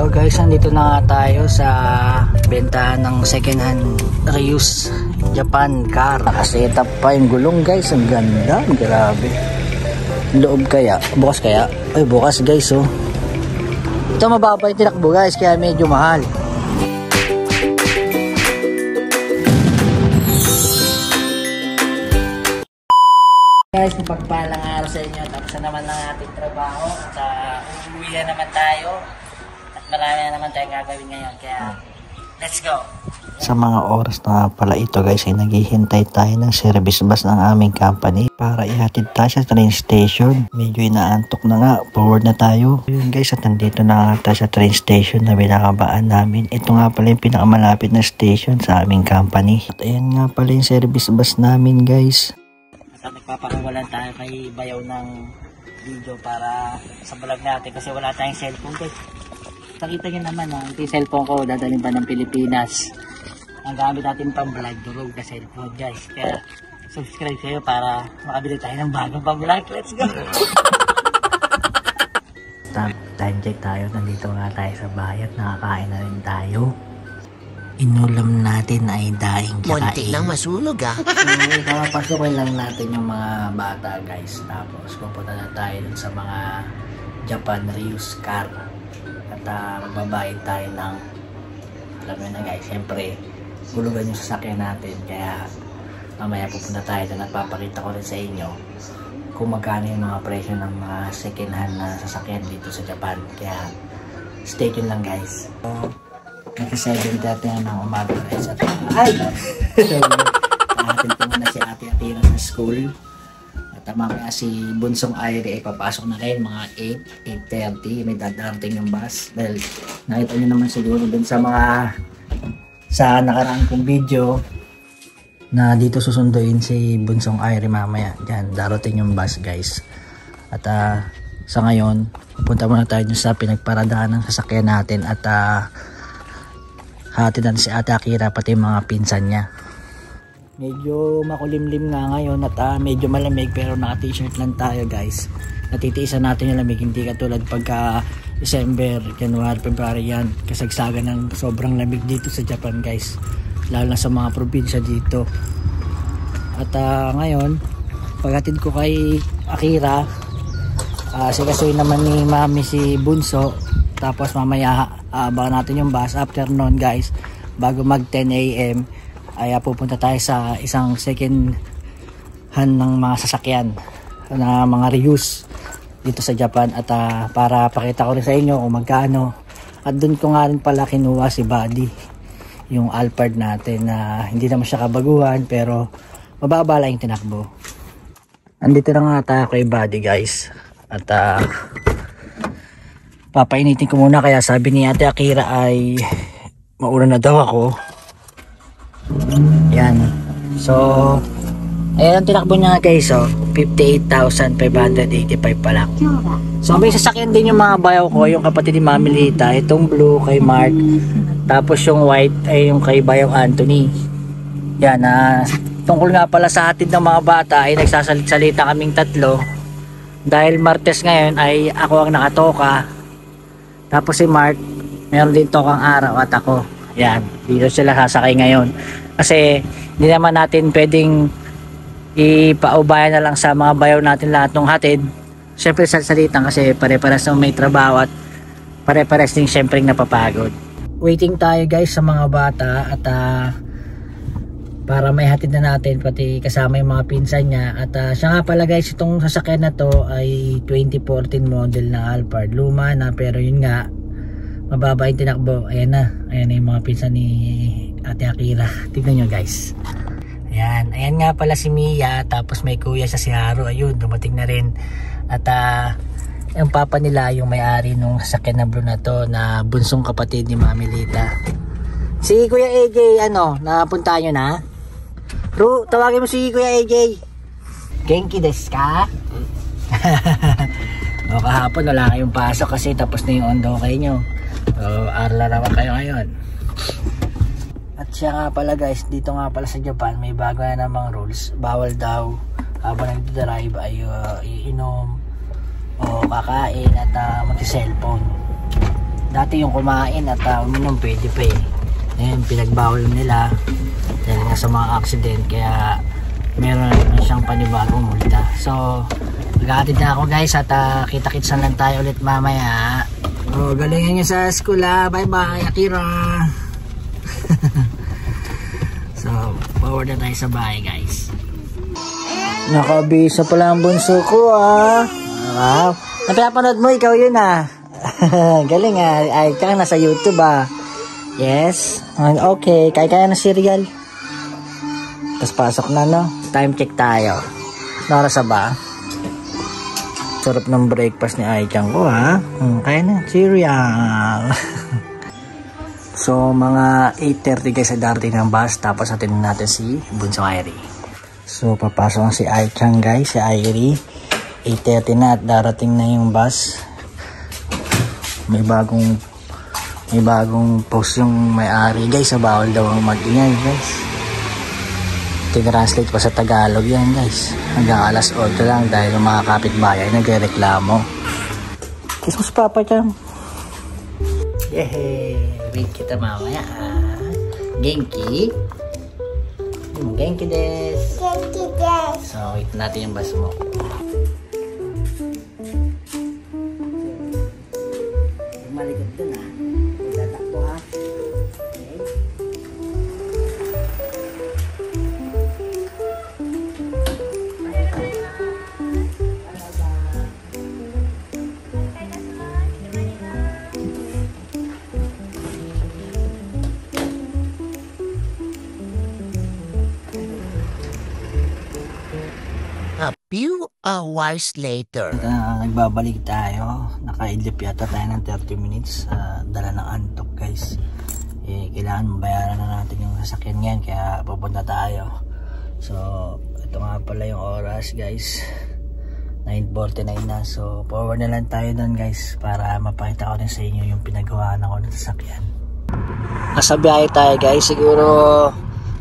So guys, nandito na nga tayo sa bentahan ng second hand reuse Japan car. Nakaset up pa yung gulong guys, ang ganda, grabe. Loob kaya, bukas kaya? Ay bukas guys oh. Ito mababa yung tinakbo guys, kaya medyo mahal. Guys, mapagpalang araw sa inyo. Tapos na naman ang ating trabaho at uuwi na naman tayo at marami na naman tayong gagawin ngayon, kaya let's go. Sa mga oras na pala ito guys ay naghihintay tayo ng service bus ng aming company para ihatid tayo sa train station. Medyo inaantok na nga, forward na tayo. Yun guys, at nandito na nga tayo sa train station na binakabaan namin. Ito nga pala yung pinakamalapit na station sa aming company. At ayan nga pala yung service bus namin guys. At nagpapakawalan tayo kay Bayaw ng video para sa vlog natin kasi wala tayong cellphone guys. Nakita nyo naman ito yung cellphone ko, dadalhin pa ng Pilipinas. Ang gamit natin pang vlog, durog na cellphone guys. Kaya subscribe kayo para makabili tayo ng bagong pang vlog. Let's go! Time check tayo, nandito nga tayo sa bahay at nakakain na rin tayo. Inulam natin ay daing kakain. Muntik nang masunog Papasukin lang natin yung mga bata guys. Tapos pupunta na tayo sa mga Japan reuse car. At magbabayad tayo ng, alam mo na guys, siyempre gulugan yung sasakyan natin. Kaya mamaya pupunta tayo na nagpapakita ko rin sa inyo kung magkano yung mga presyo ng mga second hand na sasakyan dito sa Japan. Kaya stay tuned lang guys. Nag-7:30 na ng umaga guys. Ay! Natin po muna si Ate Atira sa school. At mamaya si Bunsong Aire ay papasok na rin mga 8:30. May dadarating yung bus. Dahil nakita nyo naman siguro dun sa mga sa nakaraan kong video na dito susunduin si Bunsong Aire mamaya. Diyan, darating yung bus guys. At sa ngayon, punta muna tayo dun sa pinagparadahan ng sasakyan natin at hatid natin si Ate Akira pati mga pinsan niya. Medyo makulimlim nga ngayon at medyo malamig pero naka t-shirt lang tayo guys. Natitiisan natin yung lamig, hindi katulad pagka December, January, February yan. Kasagsagan ng sobrang lamig dito sa Japan guys. Lalo na sa mga probinsya dito. At ngayon, paghatid ko kay Akira, sikasuin naman ni Mami si Bunso. Tapos mamaya abangan natin yung bus afternoon guys. Bago mag 10 AM ay pupunta tayo sa isang second hand ng mga sasakyan na mga reuse dito sa Japan. At para pakita ko rin sa inyo kung magkano. At dun ko nga rin pala kinuha si Buddy, yung Alphard natin na hindi naman siya kabaguhan pero mababa lang yung tinakbo. Andito na nga tayo kay Buddy guys. At papainitin ko muna, kaya sabi ni Ate Akira ay mauna na daw ako. Yan. So, ayan ang tinakbo niya guys. So, 58,585 pa lang. So, may sasakyan din yung mga bayaw ko, yung kapatid ni Mami Lita. Itong blue kay Mark. Tapos yung white ay yung kay Bayaw Anthony. Yan. Tungkol nga pala sa hatid ng mga bata ay nagsasalit-salita kaming tatlo. Dahil Martes ngayon ay ako ang nakatoka. Tapos si Mark, meron din tokang araw at ako. Yan, dito sila sasakay ngayon. Kasi hindi naman natin pwedeng ipaubayan na lang sa mga bayaw natin lahat ng hatid. Siyempre salitan kasi pare-pares na may trabaho at pare-pares din siyempre napapagod. Waiting tayo guys sa mga bata at para may hatid na natin pati kasama yung mga pinsan niya. At siya nga pala guys, itong sasakyan na to ay 2014 model na Alphard. Luma na pero yun nga, mababa yung tinakbo. Ayan na yung mga pinsan ni Ate Akira. Tignan nyo guys. Ayan nga pala si Mia. Tapos may kuya siya si Haru. Ayun, dumating na rin. At yung papa nila yung may-ari nung sasakyan na blue na to, na bunsong kapatid ni Mami Lita. Si Kuya AJ, napunta nyo na? Ru, tawagin mo si Kuya AJ. Genki desu ka? O, kahapon wala kayong pasok kasi tapos na yung on-dokay nyo. So, arala naman kayo ngayon. At siya nga pala guys, dito nga pala sa Japan may bago na namang rules. Bawal daw habang nagdadrive ay iinom o kakain at mag-cellphone. Dati yung kumain at uminom pwede pa eh. Ngayon pinagbawal nila dahil nga sa mga accident, kaya meron na siyang panibagong multa. So maghahatid na ako guys at kita-kitsan lang tayo ulit mamaya. Oh, galingan niyo sa school ha. Bye bye Akira. So forward na tayo sa bahay guys. Nakabisa pala ang bunso ko ah. Wow. Napapanood mo, ikaw yun ah. Galing ah. Ay, kaya nasa YouTube ah. Yes. Okay, kaya na cereal. Tapos pasok na no. Time check tayo. Narasa ba? Sarap ng breakfast ni Aichan ko ha. Kaya na cereal. So mga 8:30 guys sa darating ng bus. Tapos atin natin si Bunso Irie. So papasok ang si Aichan guys, si Irie. 8:30 na at darating na yung bus. May bagong post yung may-ari guys, bawal daw ang mag-ingay guys. Tinranslate pa sa Tagalog yan guys. Hanggang alas 8 lang dahil yung mga kapitbahay nagrereklamo. Jesus Papa Cham. Yehey, wait kita mamaya ah. Genki. Genki des. Genki des. So wait natin yung bus mo. Malikot dun ah. Tatakbo ha. Okay. A few hours later. Nagbabalik tayo. Nakaidlip yata tayo ng 30 minutes. Dala ng antok guys. Kailangan mabayaran na natin yung sasakyan yan. Kaya pupunta tayo. So ito nga pala yung oras guys. 9:49 na. So forward na lang tayo doon guys. Para mapakita ko rin sa inyo yung pinagawa na ko ng sasakyan. Nasa biyahe tayo guys. Siguro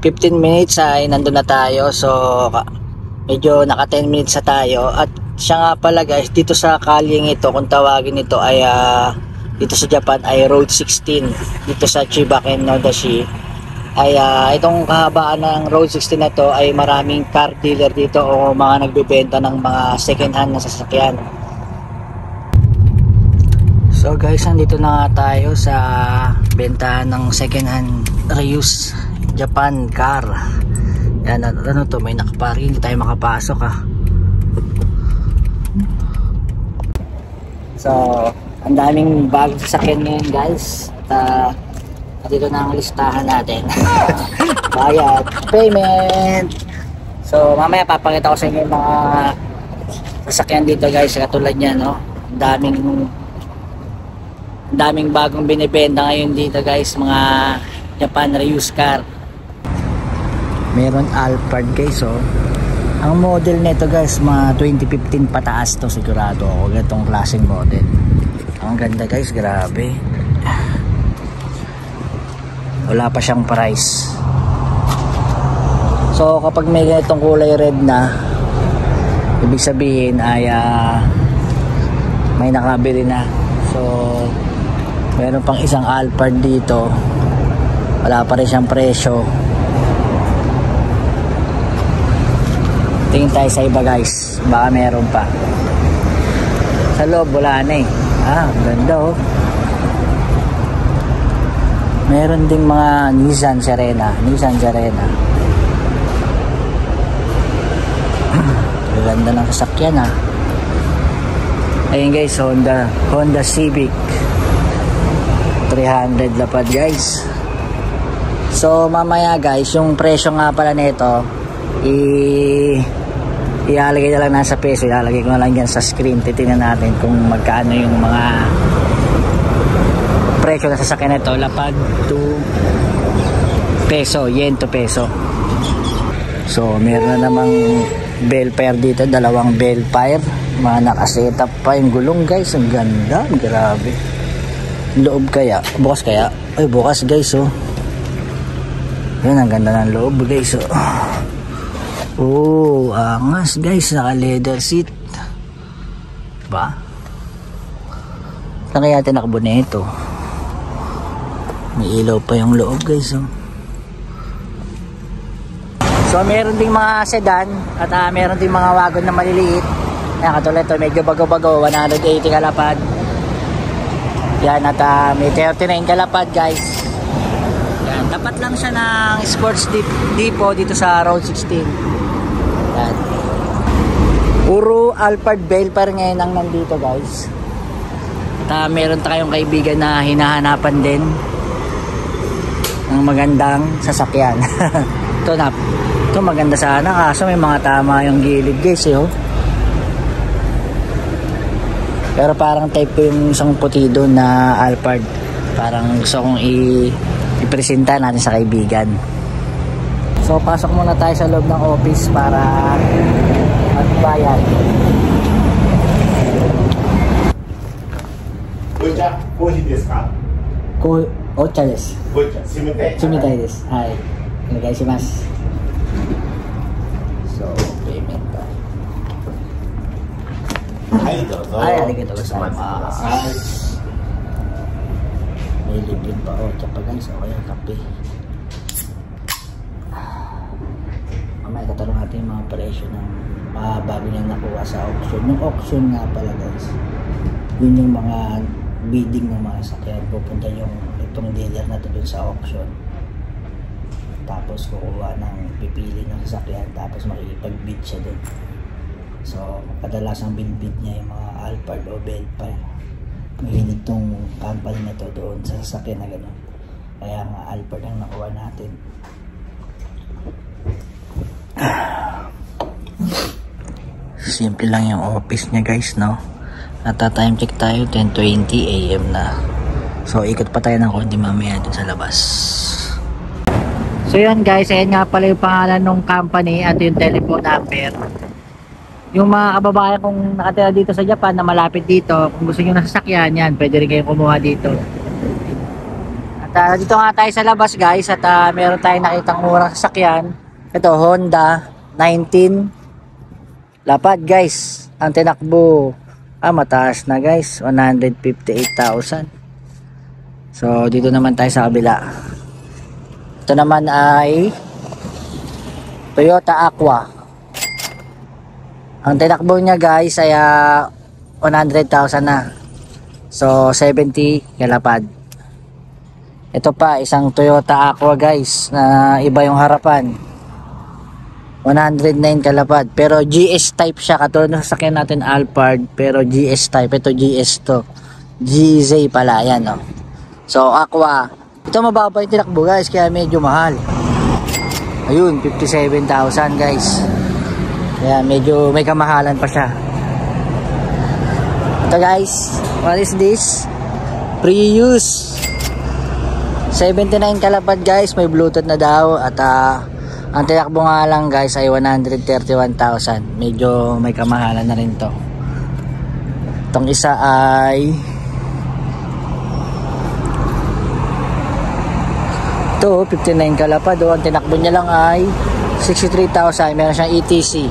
15 minutes ay nandun na tayo. So medyo naka 10 minutes na tayo. At siya nga pala guys, dito sa kalyeng ito, kung tawagin ito ay dito sa Japan ay Road 16. Dito sa Chibaken Nodashi ay itong kahabaan ng Road 16 na to ay maraming car dealer dito o mga nagbebenta ng mga second hand na sasakyan. So guys, nandito na nga tayo sa bentahan ng second hand reuse Japan car. Yan, ano to, may nakaparking, hindi tayo makapasok ha. So ang daming bagong sasakyan ngayon guys. At dito na ang listahan natin. Bayad, payment. So mamaya papakita ko sa inyo yung mga sasakyan dito guys. Katulad niya no, ang daming bagong binibenta ngayon dito guys, mga Japan reuse car. Meron Alphard guys oh. Ang model nito guys, mga 2015 pataas to sigurado ako. Ganitong klaseng model. Ang ganda guys, grabe. Wala pa siyang price. So kapag may ganitong kulay red na, ibig sabihin ay may nakabili na. So meron pang isang Alphard dito. Wala pa rin siyang presyo. Tingin tayo sa iba guys, baka meron pa. Sa loob wala na eh. Ganda oh. Meron ding mga Nissan Serena. Ganda ng sasakyan ha. Ayun guys, Honda Civic 300 lapad guys. So mamaya guys, yung presyo nga pala nito ilalagay na lang nasa peso, ilalagay ko na lang dyan sa screen. Titingnan natin kung magkano yung mga presyo na sasakyan nito. Lapad to peso, yen to peso. So meron na namang bell fire dito, dalawang bell fire, mga nakasetup pa yung gulong guys. Ang ganda, grabe. Loob kaya, bukas kaya, ay bukas guys oh. Yun, ang ganda ng loob guys oh. Oh, angas guys, naka leather seat. Ba? Saan kaya tinakbo na ito? May ilaw pa yung loob guys, oh. So meron ding mga sedan at meron ding mga wagon na maliliit. Ayan, katulad ito, medyo bago-bago, 180 kalapad. Yan, at may 39 kalapad guys. Yan, tapat lang siya ng sports depot dito sa Road 16. Yan. Puro Alphard Bale pa rin ngayon ang nandito guys. At meron tayong kaibigan na hinahanapan din ng magandang sasakyan. Ito maganda sana, kaso may mga tama yung gilid guys, oh. Pero parang type ko yung isang puti doon na Alphard. Parang gusto kong i-presenta natin sa kaibigan. So pasok muna tayo sa loob ng office para magbayad. Ocha desu. Sumitai desu. Hai. Onegaishimasu. So, payment pa. Ay, arigatou gozaimasu. May libre pa ocha pa guys. O kaya kape. Mamaya tatanong natin yung mga presyo ng mga bago niya nakuha sa auction. Yung auction nga pala guys, yun yung mga bidding ng mga sakyan. Pupunta yung itong dealer na to dun sa auction. Tapos kukuha ng pipili ng sasakyan, tapos makikipag-bid siya dun. So kadalasang bid niya yung mga Alphard o Belpa. Mahilig tong company na to doon sa sasakyan na gano'n. Kaya nga Alphard ang nakuha natin. Simple lang yung office niya guys, no? Time check tayo, 10:20 AM na. So ikot pa tayo ng konti mamaya dun sa labas. So yun guys, ayan nga pala yung pangalan ng company at yung telephone number. Yung mga kababayan kong nakatira dito sa Japan na malapit dito, kung gusto nyo ng sasakyan, yan, pwede rin kayong kumuha dito. At dito nga tayo sa labas guys, at meron tayong nakitang murang sasakyan. Ito, Honda 19 lapad guys. Ang tinakbo, mataas na guys, 158,000. So dito naman tayo sa kabila. Ito naman ay Toyota Aqua. Ang tinakbo niya guys ay 100,000 na. So 70 kalapad. Ito pa isang Toyota Aqua guys na iba yung harapan. 109 kalapad. Pero GS type siya, katulad ng sasakyan natin Alphard, pero GS type. Ito GS to. GZ pala yan, oh. So Aqua. Ito mababa yung tinakbo guys, kaya medyo mahal. Ayun, 57,000 guys. Kaya medyo may kamahalan pa siya. Ito guys, what is this? Prius 79 kalapad guys, may Bluetooth na daw. At ang tinakbo nga lang guys ay 131,000. Medyo may kamahalan na rin to. Itong isa ay ito, 59 kalapad. Ang tinakbo niya lang ay 63,000. Meron siyang ETC.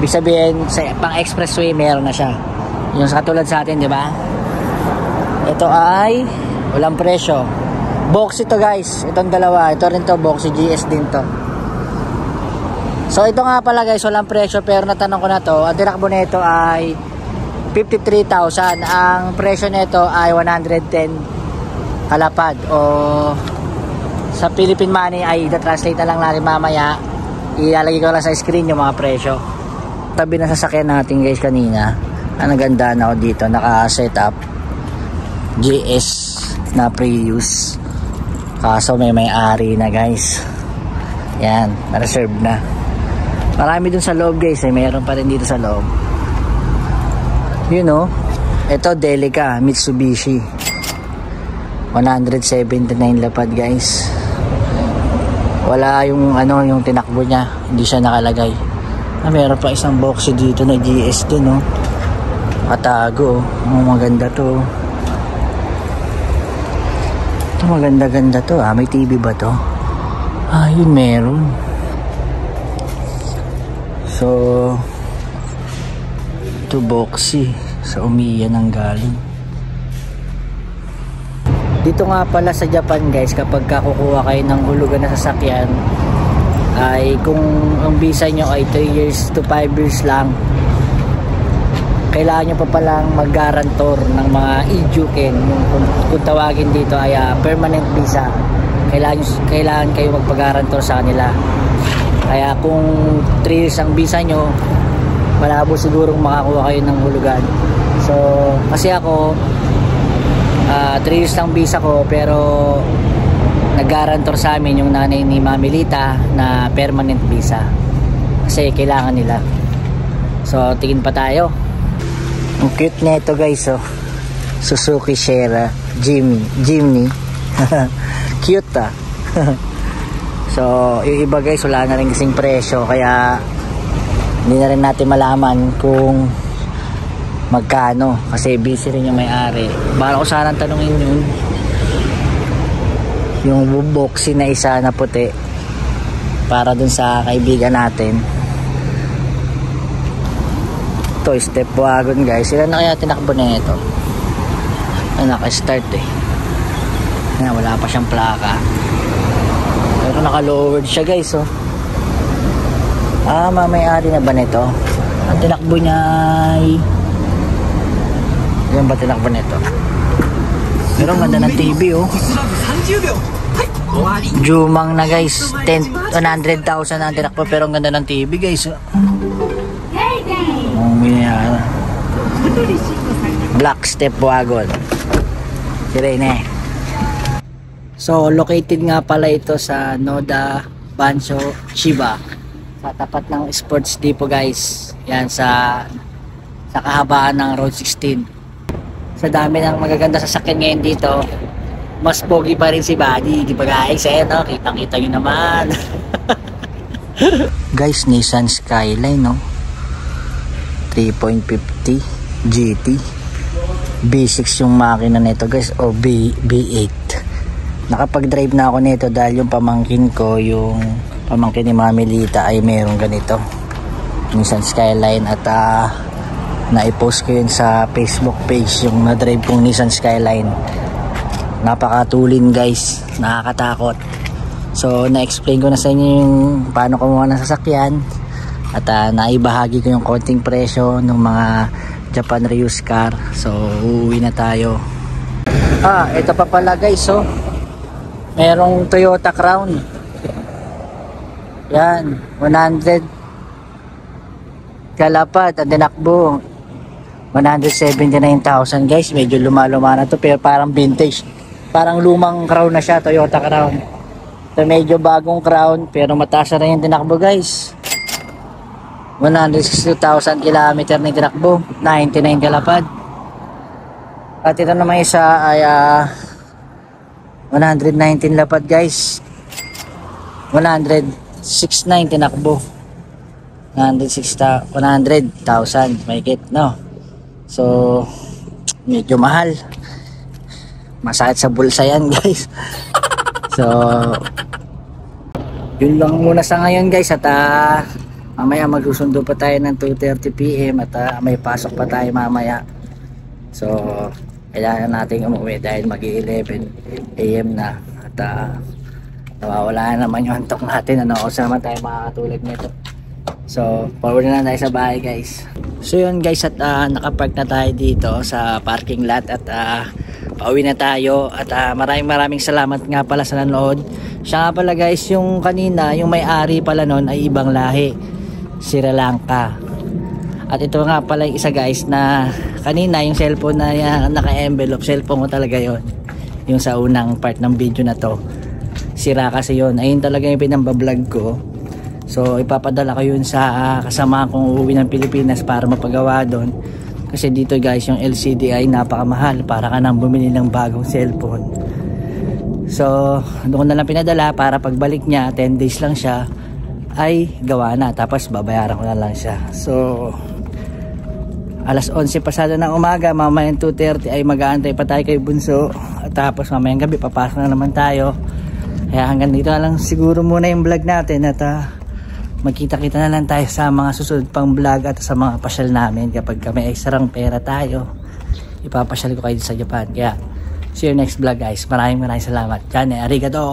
Ibig sabihin, sa pang expressway meron na siya. Yung sa katulad sa atin, di ba? Ito ay walang presyo. Box ito guys. Itong dalawa. Ito rin to, Boxy GS din to. So ito nga pala guys, walang presyo. Pero natanong ko na to, ang tinakbo nito ay 53,000. Ang presyo nito ay 110 kalapad. O sa Philippine money ay translate na lang natin mamaya. Ilalagay ko lang sa screen yung mga presyo. Tabi na sasakyan natin guys kanina. Ang ganda na ako dito, naka-set up GS na Prius. Kaso may-ari na guys. Yan, na-reserve na. Marami dun sa loob guys, mayroon pa rin dito sa loob. You know, ito Delica Mitsubishi 179 lapad guys. Wala yung yung tinakbo niya, hindi siya nakalagay. Meron pa isang Boxy dito na GS din, no. Katago, maganda to. Ito maganda-ganda to, may TV ba to? Yun meron. So ito Boxy sa Umiya nang galing. Dito nga pala sa Japan guys, kapag kukuha kayo ng hulugan na sasakyan, ay kung ang visa nyo ay 3 years to 5 years lang, kailangan nyo pa palang mag-guarantor ng mga ijuken. Kung tawagin dito ay permanent visa, kailangan kayo magpag-guarantor sa kanila. Kaya kung 3 years ang visa nyo, malabo sigurong makakuha kayo ng hulugan. So kasi ako 3 years lang visa ko, pero nag-guarantor sa amin yung nanay ni Mami Lita na permanent visa kasi kailangan nila. So tingin pa tayo. Ang cute na ito guys, oh. Suzuki Sierra Jimny. Cute ah. So yung iba guys wala na rin kasing presyo, kaya hindi na rin natin malaman kung magkano kasi busy rin yung may-ari. Bala ko sanang tanungin yun, yung boxy na isa na puti para dun sa kaibigan natin. Ito step wagon guys. Sila na kaya tinakbo na ito? Naka-start eh. Wala pa siyang plaka, pero naka-lowered siya guys, oh. May-ari na ba nito? Ang tinakbo niya ay yan ba tinakbo nito? Pero ang ganda ng TV, oh. Jumang na guys, 100,000 ang tinakbo, pero ang ganda ng TV guys, oh. Black step wagon. Sirene. So located nga pala ito sa Noda Bansho Chiba, sa tapat ng Sports Depot guys. Yan sa kahabaan ng Road 16. Sa dami ng magaganda sasakyan ngayon dito, mas pogi pa rin si Buddy, di ba guys? No? Kitang-kita nyo naman. Guys, Nissan Skyline, no? 3.50 GT. B6 yung makina nito guys, o B8. Nakapag-drive na ako nito dahil yung pamangkin ko, yung pamangkin ni Mami Lita ay mayroong ganito, Nissan Skyline, at na-post ko yun sa Facebook page, yung na-drive kong Nissan Skyline. Napakatulin guys, nakakatakot. So na-explain ko na sa inyo yung paano kumuha ng sasakyan, at naibahagi ko yung konting presyo ng mga Japan reused car. So uuwi na tayo. Ito pa pala guys, oh. Merong Toyota Crown. Yan, 100 kalapad ang tinakbo, 179,000 guys. Medyo luma-luma na to, pero parang vintage, parang lumang Crown na siya, Toyota Crown. Ito medyo bagong Crown, pero mataas na rin yung tinakbo guys. 160,000 kilometer na yung tinakbo, 99 kalapad. At ito naman isa ay 119 lapad guys, 169 tinakbo, 100,000 mahigit, no? So medyo mahal, masakit sa bulsa yan guys. So yun lang muna sa ngayon guys, at mamaya magsusundo pa tayo ng 2:30 PM at may pasok pa tayo mamaya. So kailangan natin umuwi dahil mag-11 AM na, at nawawala na naman yung antok natin, ano, kasama tayo makakatulog nito. So forward na tayo sa bahay guys. So yun guys, at nakapark na tayo dito sa parking lot, at pauwi na tayo, at maraming salamat nga pala sa nanood. Siya nga pala guys, yung kanina, yung may-ari pala nun ay ibang lahi, Sri Lanka. At ito nga pala yung isa guys, na kanina yung cellphone na naka-envelope, cellphone ko talaga yon, yung sa unang part ng video na to. Sira kasi yon, ayun talaga yung pinambablog ko. So ipapadala ko yun sa kasama kong uuwi ng Pilipinas para mapagawa doon. Kasi dito guys, yung LCD ay napakamahal, para ka nang bumili ng bagong cellphone. So doon ko na lang pinadala, para pagbalik niya, 10 days lang siya, ay gawa na, tapos babayaran ko na lang siya. So alas 11 pasado ng umaga, mamayang 2:30 ay mag-aantay pa tayo kay Bunso, at tapos mamayang gabi papasok na naman tayo. Kaya hanggang dito na lang siguro muna yung vlog natin, at magkita-kita na lang tayo sa mga susunod pang vlog at sa mga pasyal namin. Kapag may extrang pera tayo, ipapasyal ko kayo sa Japan. Kaya See you next vlog guys. Maraming salamat. Jane, arigato!